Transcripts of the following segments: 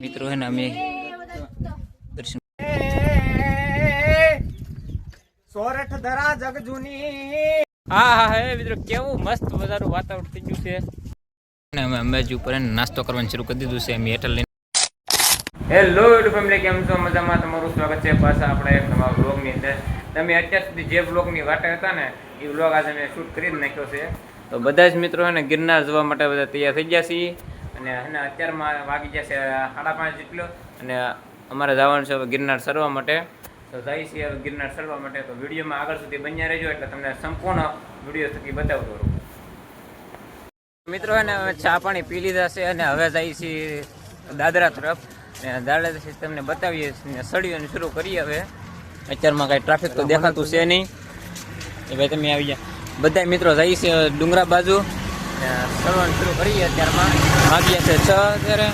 મિત્રો है ना અમે દર્શન સોરઠ ધરા જગ જૂની હા હે મિત્રો કેવું મસ્ત મજાનું વાતાવરણ થઈ ગયું છે અને અમે અંબાજી ઉપર નાસ્તો કરવાનું શરૂ કરી દીધું છે અમે હેઠળ લઈને હેલો યુટ્યુબ ફેમિલી કેમ છો મજામાં તમારું સ્વાગત છે પાછા આપણે એક નવા વ્લોગની અંદર તમે અત્યાર સુધી જે વ્લોગની વાટે હતા ને એ વ્લોગ આજે મેં શૂટ કરી જ નાખ્યો છે તો બધા જ મિત્રો હે ને ગિરનાર જવા માટે બધા તૈયાર થઈ ગયા છીએ અને હે ને અત્યારમાં વાગી જશે 5:30 જેટલો અને અમારે જવાનું છે હવે ગિરનાર ચડવા માટે તો જઈએ છીએ હવે ગિરનાર ચડવા માટે તો વિડીયોમાં આગળ સુધી બન્યા રહેજો એટલે તમને સંપૂર્ણ વિડીયો થકી બતાવતો રહું મિત્રો હે ને ચા પાણી પી લીધા છે અને હવે જઈએ છીએ દાદરા તરફ અને દાદરાથી તમને બતાવીએ સળીઓને શરૂ કરીએ હવે અત્યારમાં કાંઈ ટ્રાફિક તો દેખાતું છે નહીં એ ભાઈ તમે આવી ગયા બધા મિત્રો જઈએ છીએ ડુંગરા બાજુ ચડવાનું શરૂ કરીએ અત્યારમાં વાગ્યા છે 6 અત્યારે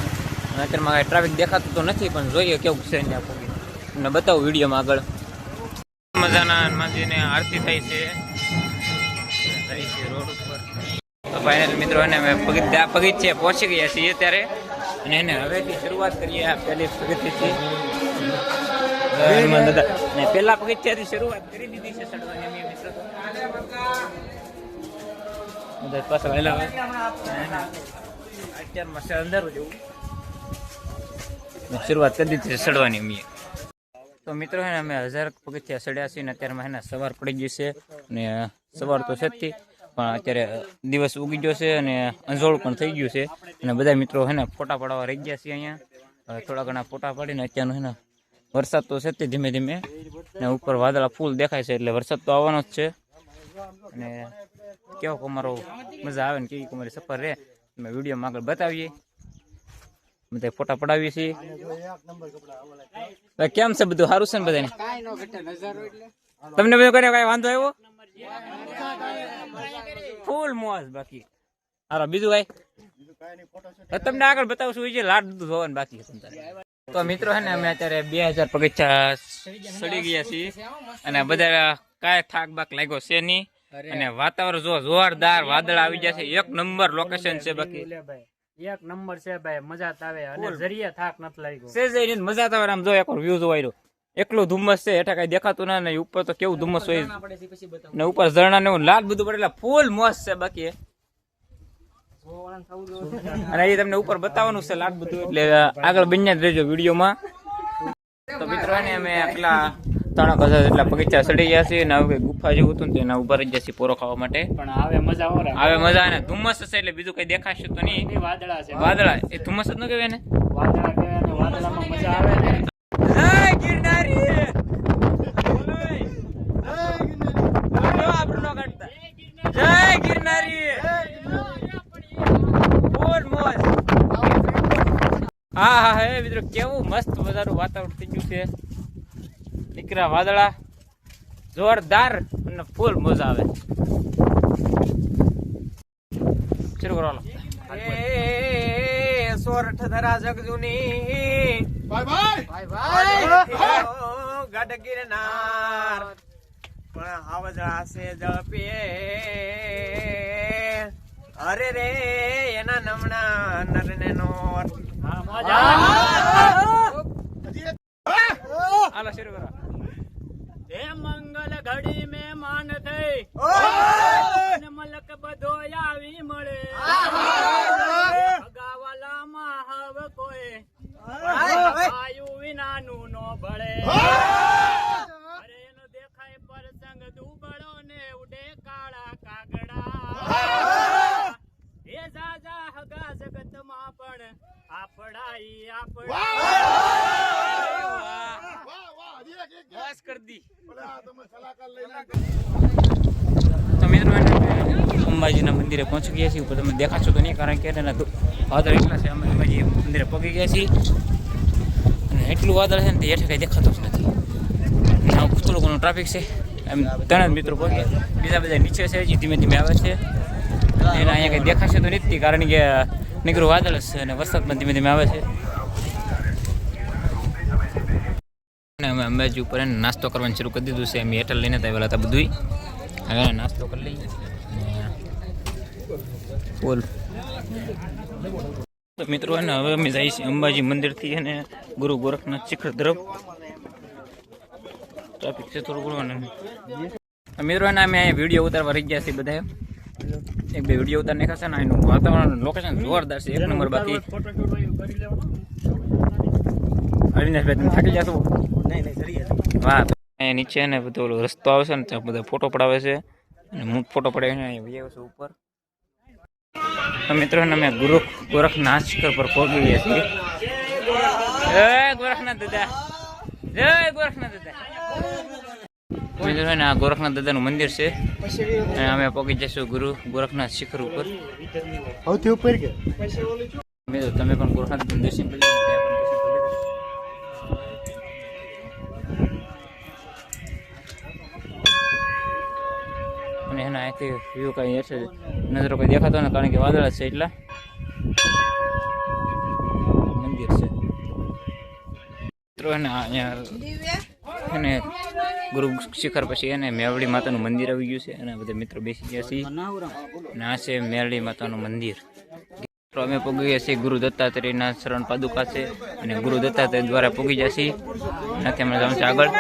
અત્યારમાં કાંઈ ટ્રાફિક દેખાતું તો નથી પણ જોઈએ કેવું છે ત્યાં પગી તમને બતાવું વિડીયોમાં આગળ મજાના હનુમાનજીને આરતી થાય છે રોડ ઉપર તો ફાઇનલ મિત્રો એને અમે પગથિયે પહોંચી ગયા છીએ અત્યારે અને એને હવેથી શરૂઆત કરીએ આ પહેલી પગથિયેથી દાદા ને પહેલા પગથિયાથી શરૂઆત કરી દીધી છે ચડવાની અમે મિત્રો પાછા વહેલા અત્યારમાં છે અંદર જેવું શરૂઆત કરી દીધી છે ચડવાની અમે તો મિત્રો હે ને અમે 1000 પગથિયા ચડ્યા છીએ ને અત્યારમાં એને સવાર પડી ગઈ છે અને સવાર તો છે જ પણ અત્યારે દિવસ ઉગી ગયો છે અને અંજોળ પણ થઈ ગયું છે અને બધા મિત્રો હે ને ફોટા પાડવા રહી ગયા છે અહીંયા થોડા ઘણા ફોટા પાડીને અત્યારનું હે ને વરસાદ તો છે જ ધીમે ધીમે ને ઉપર વાદળા ફૂલ દેખાય છે એટલે વરસાદ તો આવવાનો જ છે અને કેવો અમારો મજા આવે ને કેવી અમારી સફર રહે અમે વિડીયોમાં આગળ બતાવીએ બધા ફોટા પડાવીએ છીએ કેમ છે બધું સારું છે ને બધાને તમને બધું કઈ વાંધો આવ્યો ફૂલ મોજ બાકી હારો બીજું ભાઈ તમને આગળ બતાવશું જે લાડ દૂધ હોવાનું બાકી તો મિત્રો હે ને અમે અત્યારે 2000 પગથિયા ચડી ગયા છીએ અને બધા કાંઈ થાક બાક લાગ્યો છે નહીં અને વાતાવરણ જો જોરદાર વાદળ આવી ગયા છે એક નંબર લોકેશન છે બાકી એક નંબર છે ભાઈ મજા આવે અને જરીએ થાક નથી લાગ્યો છે જઈને મજા આવે આમ જો એક વ્યૂ જોવાયો એકલું ધુમ્મસ છે હેઠા કઈ દેખાતું ના ને ઉપર તો કેવું ધુમ્મસ હોય ને ઉપર ઝરણા ને લાલ બધું પડેલા ફૂલ મસ્ત છે બાકી અને એ તમને ઉપર બતાવવાનું છે લાલ બધું એટલે આગળ બન્યા જ રહેજો વિડીયોમાં તો મિત્રો ને અમે આટલા 3000 જેટલા પગથિયા ચડી ગયા છીએ અને હવે ગુફા જેવું હતું ને એના ઉભા રહી ગયા છીએ પોરો ખાવા માટે પણ આવે મજા ને ધુમ્મસ હશે એટલે બીજું કઈ દેખાશે તો નહીં વાદળા છે વાદળા એ ધુમ્મસ જ ન કહેવાય ને વાદળા કહેવાય ને વાદળામાં મજા આવે ને જય ગિરનારી જય ગિરનારી હા હા હે મિત્રો કેવું મસ્ત મજાનું વાતાવરણ થઈ ગયું છે નીકળ્યા વાદળા જોરદાર અને ફૂલ મજા આવે શરૂ કરો સોરઠ ધરા જગ જૂની ગઢ ગિરનાર પણ હાવજા છે જપે અરે રે એના નમણા નરને નોર હાલો શરૂ કરો હે મંગલ ઘડી મે માન થઈ અને મલક બધો આવી મળે અગાવાલામાં હવ કોઈ આયુ વિનાનું નો ભળે અરે એનો દેખાય પરસંગ દુબળો ને ઉડે કાળા કાગડા એ જાજા હગા જગતમાં પણ આપડાઈ બસ કરી દી તો મિત્રો અંબાજીના મંદિરે પહોંચી ગયા છીએ ઉપર તમે દેખાશો તો નહીં કારણ કે વાદળ એટલા છે અમે અંબાજી મંદિરે પગી ગયા છીએ અને એટલું વાદળ છે ને તે હેઠે કંઈ દેખાતું જ નથી થોડું ઘણું ટ્રાફિક છે એમ 3 મિત્રો પગ્યા બીજા બધા નીચે છે હજી ધીમે ધીમે આવે છે એને અહીંયા કંઈ દેખાશે તો નથી કારણ કે નીકળું વાદળ છે અને વરસાદ પણ ધીમે ધીમે આવે છે અને અમે અંબાજી ઉપર નાસ્તો કરવાનું શરૂ કરી દીધું છે અમે હેઠળ લઈને આવેલા હતા બધું હવે નાસ્તો કરી લઈએ ફૂલ તો મિત્રો અને હવે અમે જઈએ છીએ અંબાજી મંદિરથી અને ગુરુ ગોરખનાથ શિખર તરફ. ટ્રાફિક છે થોડું ઘણું. મિત્રો અને અમે અહીંયા વિડીયો ઉતારવા રહી ગયા છીએ બધા. એક બે વિડીયો ઉતાર નાખ્યા છે ને એનું વાતાવરણ લોકેશન જોરદાર છે, એક નંબર. બાકી અવિનાશભાઈ તમે થાકી જશો? હા, અહીંયા નીચે ને બધો રસ્તો આવે છે ને ત્યાં બધા ફોટો પડાવે છે અને હું ફોટો પડાવીને અહીંયા આવ્યો છું ઉપર. મિત્રો અમે ગુરુ ગોરખનાથ શિખર પર પહોંચી ગયા છીએ. જય ગોરખનાથ દાદા, જય ગોરખનાથ દાદા. મિત્રો આ ગોરખનાથ દાદાનું મંદિર છે અને અમે પહોંચી જઈશું ગુરુ ગોરખનાથ શિખર ઉપર. સૌથી ઉપર કે મિત્રો તમે પણ ગોરખનાથ દર્શન કરી લો. અને એના અહીંથી વ્યૂ કઈ હશે નજરો કોઈ દેખાતો ને, કારણ કે વાદળ છે એટલા. મંદિર છે મિત્રો એને અહીંયા એને ગુરુ શિખર પછી એને મેવડી માતાનું મંદિર આવી ગયું છે અને બધા મિત્રો બેસી ગયા છીએ. અને આ છે મેવડી માતાનું મંદિર. અમે પહોંચી ગયા છીએ ગુરુ દત્તાત્રેયના શરણ પાદુકા છે અને ગુરુ દત્તાત્રેય દ્વારા પહોંચી ગયા છીએ. નથી અમે જવાનું છે આગળ.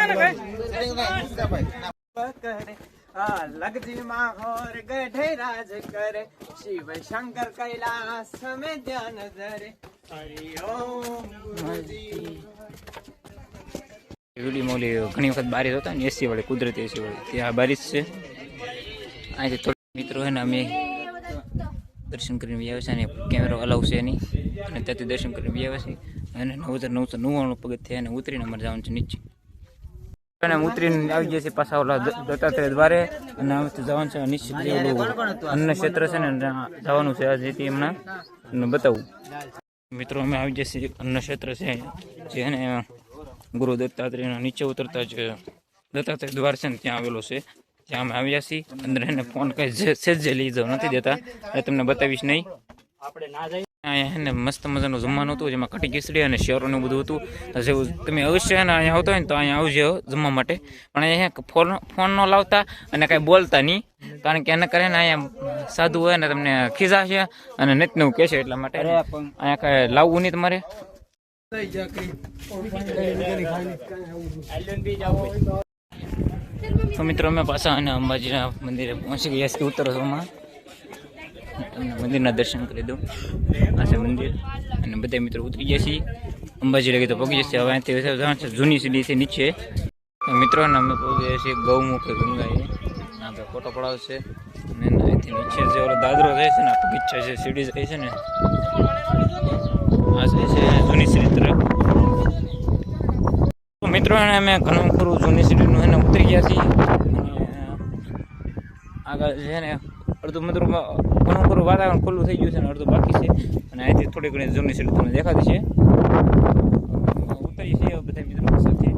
લગજી માહોર ગઢે રાજ કરે, શિવ શંકર કૈલાસ में ધ્યાન ધરે, હરિ ઓમ. વિડીયો મોલી ઘણી વખત બારીશ હતા ને, એસી વાળી કુદરતી એસી વાળી ત્યાં બારીશ છે. અહીંથી થોડા મિત્રો છે ને અમે દર્શન કરીને આવ્યા છે અને કેમેરો અલાઉ છે નહીં અને ત્યાંથી દર્શન કરીને આવ્યા છે. અને 9,999 પગથિયા અને ઉતરીને અમારે જવાનું છે નીચે. અને ઉતરીને આવી જાય છે પાછા ઓલા દત્તાત્રેય દ્વારે અને જવાનું છે નિશ્ચિત ઓલું અન્ન ક્ષેત્ર છે ને જવાનું છે. આ જેથી એમના બતાવું. મિત્રો અમે આવી જઈએ છીએ અન્ન ક્ષેત્ર છે જે ને ગુરુ દત્તાત્રેયના નીચે ઉતરતા જ દત્તાત્રેય દ્વાર છે ને ત્યાં આવેલો છે. ત્યાં અમે આવ્યા છીએ. અંદર એને ફોન કઈ સેજે લીધો નથી દેતા, એ તમને બતાવીશ નહીં. અહીંયા એને મસ્ત મજાનું જમવાનું હતું, જેમાં કઢી ખીચડી અને શેરોનું બધું હતું. જેવું તમે અવશ્ય ને અહીંયા આવતા હોય ને તો અહીંયા આવજો જમવા માટે. પણ અહીંયા ફોન ન લાવતા અને કાંઈ બોલતા નહીં, કારણ કે એને કરે ને અહીંયા સાધુ હોય ને તમને ખીજાશે અને નથી નવું કહેશે. એટલા માટે અહીંયા કાંઈ લાવવું નહીં તમારે. તો મિત્રો અમે પાછા અને અંબાજીના મંદિરે પહોંચી ગયા છીએ ઉત્તરસમાં. તમને મંદિરના દર્શન કરી દઉં. આ છે મંદિર અને બધા મિત્રો ઉતરી ગયા છીએ. અંબાજી લગી તો પહોંચી જશે. હવે અહીંથી જૂની સીડી છે નીચે. મિત્રોને અમે પહોંચી ગયા છીએ ગૌમુખ ગંગાએ. આપણે ફોટો પડાવશે અને અહીંથી નીચે જે ઓલો દાદરો જાય છે ને બગીચા છે, સીડી જાય છે ને, આ છે જૂની સીડી તરફ. મિત્રો અમે ઘણું ખરું જૂની સીડીનું એને ઉતરી ગયા છીએ. આગળ છે ને અડધું મધુર ઘણું ખરું વાતાવરણ ખુલ્લું થઈ ગયું છે ને અડધું બાકી છે. અને અહીંથી થોડી ઘણી જૂની સીડી તમને દેખાતી છે. ઉતરી છીએ બધા મિત્રો સાથે.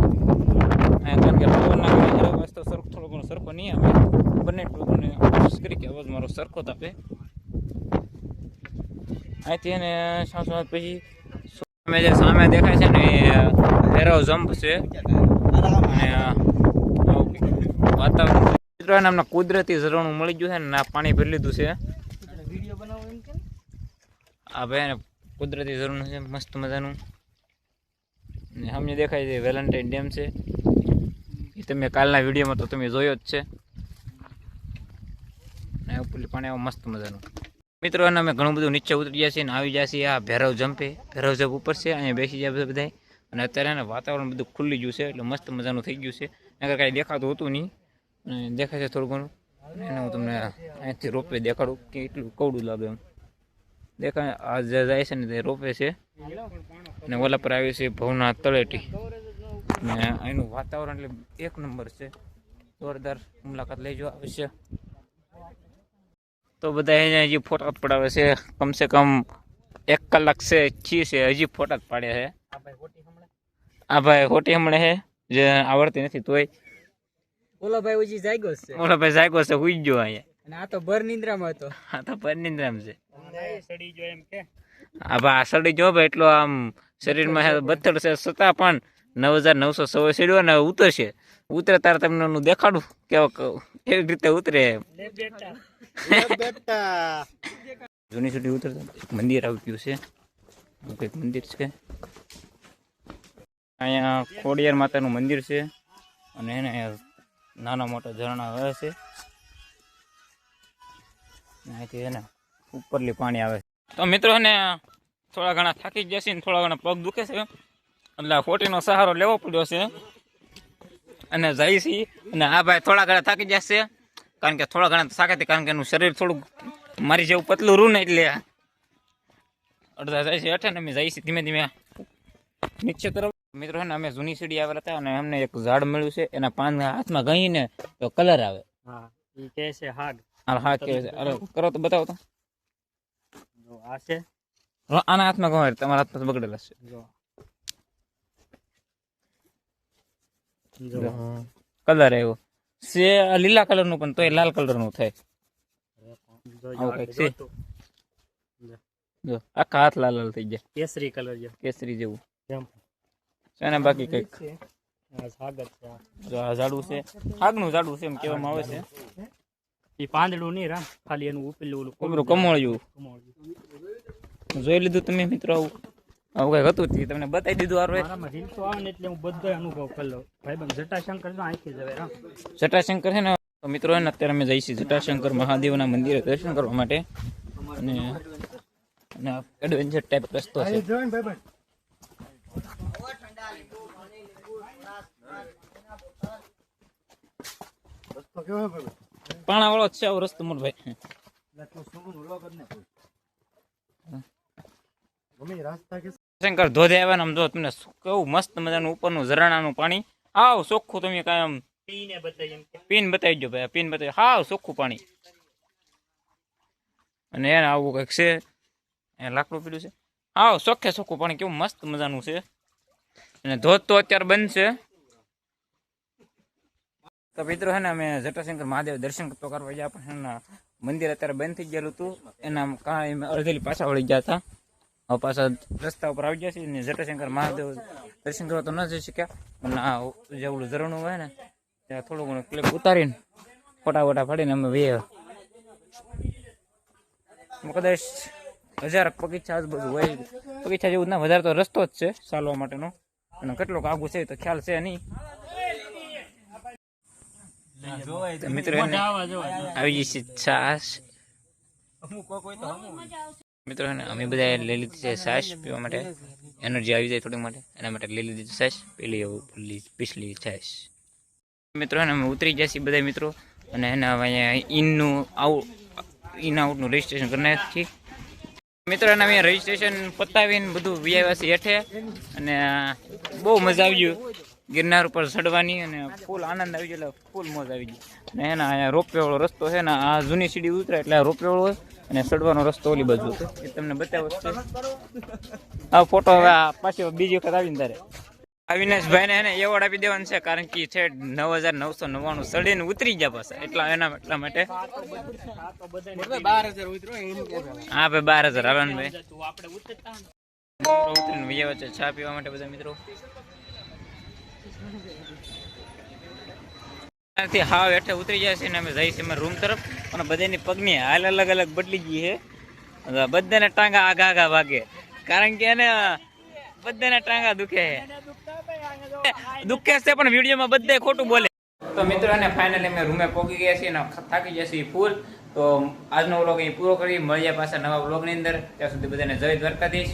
કારણ કે પવનના કારણે રસ્તો થોડો ઘણો સરખો નહીં આવે. બંને ટોળને કોશિશ કરી કે અવાજ મારો સરખો જ આપે. અહીંથી એને સાંસ પછી અમે જે સામે દેખાય છે ને એ ભેરવ જમ્પ છે. અને વાતાવરણ મિત્રો એમને કુદરતી ઝરણું મળી ગયું છે ને આ પાણી ભરી લીધું છે. આ ભાઈ કુદરતી ઝરણું છે મસ્ત મજાનું. ને સામે દેખાય છે વેલેન્ટાઇન ડેમ છે. એ તમે કાલના વિડીયોમાં તો તમે જોયો જ છે. ને ઉપર પાણી આવું મસ્ત મજાનું. મિત્રો અને અમે ઘણું બધું નીચે ઉતરી ગયા છીએ અને આવી ગયા છીએ આ ભેરવ જમ્પે. ભેરવ જમ્પ ઉપર છે, અહીંયા બેસી જાય બધા. અને અત્યારે એને વાતાવરણ બધું ખુલ્લી ગયું છે એટલે મસ્ત મજાનું થઈ ગયું છે. આગળ કાંઈ દેખાતું હતું નહીં અને દેખાય છે થોડું ઘણું. એને હું તમને અહીંથી રોપવે દેખાડું કે એટલું કવડું લાગે એમ દેખાય. આ જે જાય છે ને તે રોપવે છે અને ઓલા પર આવી છે ભવનાથ તળેટી. અને અહીંનું વાતાવરણ એટલે એક નંબર છે, જોરદાર. મુલાકાત લેજો અવશ્ય. તો બધા અહીંયા હજી ફોટા પડાવે છે. કમસે કમ 1 કલાક છે છે હજી ફોટા જ પાડ્યા છે. આ ભાઈ ખોટી હમણાં છે જે આવડતી નથી તોય. ઓલો ભાઈ ઉજી જાગ્યો છે, ઓલો ભાઈ જાગ્યો છે, હુઈ ગયો અહીંયા. અને આ તો ભર નિંદ્રામાં હતો. આ તો ભર નિંદ્રામાં છે. હા ભાઈ આ સડી જો ભાઈ એટલો આમ શરીરમાં બથડ છે છતાં પણ 9,916 સીડ્યો ને ઉતરશે. ઉતરે તારે તમને હું દેખાડું કેવો કેવી રીતે ઉતરે. જૂની સીડી ઉતરતા મંદિર આવી ગયું છે. કંઈક મંદિર છે. અહીંયા ખોડિયાર માતાનું મંદિર છે અને એને નાના મોટા ઝરણા આવે છે. અહીંથી એને ઉપરલી પાણી આવે છે. તો મિત્રો એને થોડા ઘણા થાકી ગયા છે ને થોડા ઘણા પગ દુખે છે એટલે આ ખોટીનો સહારો લેવો પડ્યો છે અને જાય છે. અને આ ભાઈ થોડા ઘણા થાકી જશે કારણ કે થોડા ઘણા થાકે કારણ કે એનું શરીર થોડુંક મારી જેવું પતલું રૂ ને એટલે અડધા જાય છે હેઠે ને અમે જઈએ છીએ ધીમે ધીમે નીચે તરફ. મિત્રો ને અમે જૂની સીડી આવેલા હતા અને અમને એક ઝાડ મળ્યું છે એના પાન હાથમાં ગઈને તો કલર આવે. હા એ કહે છે હાગ. હા કે અરે કરો તો બતાવો તો. જો આ છે આના હાથમાં ગમે તમારા હાથમાં બગડેલા છે. જો કલર આવ્યો છે લીલા કલર નું પણ તોય લાલ કલર નું થાય. આવું કંઈક છે. જો આખા હાથ લાલ લાલ થઈ જાય કેસરી કલર છે કેસરી જેવું જેમ અને બાકી કંઈક આ સાગર છે આ. જો આ ઝાડું છે આગનું ઝાડું છે એમ કહેવામાં આવે છે. એ પાંદડું નહીં રામ ખાલી એનું ઉપેલું ઓલું કોબરું કમળ જેવું કમળ. જોઈ લીધું તમે મિત્રો. આવું કંઈક હતું તે તમને બતાવી દીધું. હારું મારામાં રીલ્સો આવે ને એટલે હું બધો અનુભવ કરી લઉં. ભાઈબંધ જટાશંકર જો આંખી જવે રામ. જટાશંકર છે ને તો મિત્રો એને અત્યારે અમે જઈશું જટાશંકર મહાદેવના મંદિરે દર્શન કરવા માટે અને એડવેન્ચર ટાઈપ રસ્તો છે. પાણા વાળો છે આવો રસ્તો મોર ભાઈ. શંકર ધોધે આવ્યા ને આમ જો તમને કેવું મસ્ત મજાનું ઉપરનું ઝરણાનું પાણી આવ ચોખ્ખું. તમે કાંઈ આમ પીને બતાવી એમ કે પીન બતાવી દો ભાઈ. પીન બતાવી હાવ ચોખ્ખું પાણી. અને એને આવું કંઈક છે એ લાકડું પીડ્યું છે હાવ ચોખ્ખે ચોખ્ખું પાણી. કેવું મસ્ત મજાનું છે. અને ધોધ તો અત્યારે બંધ છે. તો મિત્રો છે ને અમે જટાશંકર મહાદેવ દર્શન તો કરવા ગયા પણ મંદિર અત્યારે બંધ થઈ ગયેલું હતું એના કારણે અડધેલી પાછા વળી ગયા હતા. હવે પાછા રસ્તા ઉપર આવી ગયા છે ને જટાશંકર મહાદેવ દર્શન કરવા તો ન જઈ શક્યા પણ આ જે ઓલું ઝરણું હોય ને ત્યાં થોડું ઘણું ક્લિપ ઉતારીને ફોટા વોટા પાડીને અમે વે કદાચ 1000 બગીચા આજુબાજુ હોય. બગીચા જેવું ના વધારે તો રસ્તો જ છે ચાલવા માટેનો અને કેટલોક આગું છે તો ખ્યાલ છે નહીં. મિત્રો આવી ગઈ છે છાશ. મિત્રો અમે બધા લઈ લીધી છે છાશ પીવા માટે. એનર્જી આવી જાય થોડી માટે એના માટે લઈ લીધી છાશ. પેલી પીછલી છાશ. મિત્રો અમે ઉતરી ગયા છીએ બધા મિત્રો અને એના અહીંયા ઇન આઉટનું રજીસ્ટ્રેશન કરી નાખ્યું છે મિત્રો. એના અહીંયા રજીસ્ટ્રેશન પતાવીને બધું વ્યાવ્યા છે હેઠે અને બહુ મજા આવી ગયું ગિરનાર ઉપર ચડવાની અને ફૂલ આનંદ આવી ગયો એટલે ફૂલ મોજ આવી ગઈ. અને એના અહીંયા રોપવે વાળો રસ્તો છે ને આ જૂની સીડી ઉતરે એટલે આ રોપવે વાળો હોય અને ચડવાનો રસ્તો ઓલી બાજુ હતો એ તમને બતાવ્યો છે. આ ફોટો હવે પાછી બીજી વખત આવીને તારે અવિનાશભાઈને એને એવોર્ડ આપી દેવાનું છે કારણ કે છે 9999 ચડીને ઉતરી ગયા પાછા એટલા માટે. હા ભાઈ 12000 હાલવાનું ભાઈ ઉતરીને વ્યાવ્યા છે ચા પીવા માટે બધા મિત્રો. હાવ હેઠે ઉતરી જાય છે ને અમે જઈએ છીએ રૂમ તરફ અને બધાની પગની હાલ અલગ અલગ બદલી ગઈ છે. બધાને ટાંગા આગા ભાગે કારણ કે એને બધાને ટાંગા દુખે છે પણ વિડીયોમાં બધા ખોટું બોલે. તો મિત્રો એને ફાઇનલી અમે રૂમે પહોંચી ગયા છીએ અને થાકી ગયા છીએ ફૂલ. તો આજનો વ્લોગ અહીં પૂરો કરી મળીએ પાછા નવા વ્લોગની અંદર. ત્યાં સુધી બધાને જય દ્વારકાધીશ.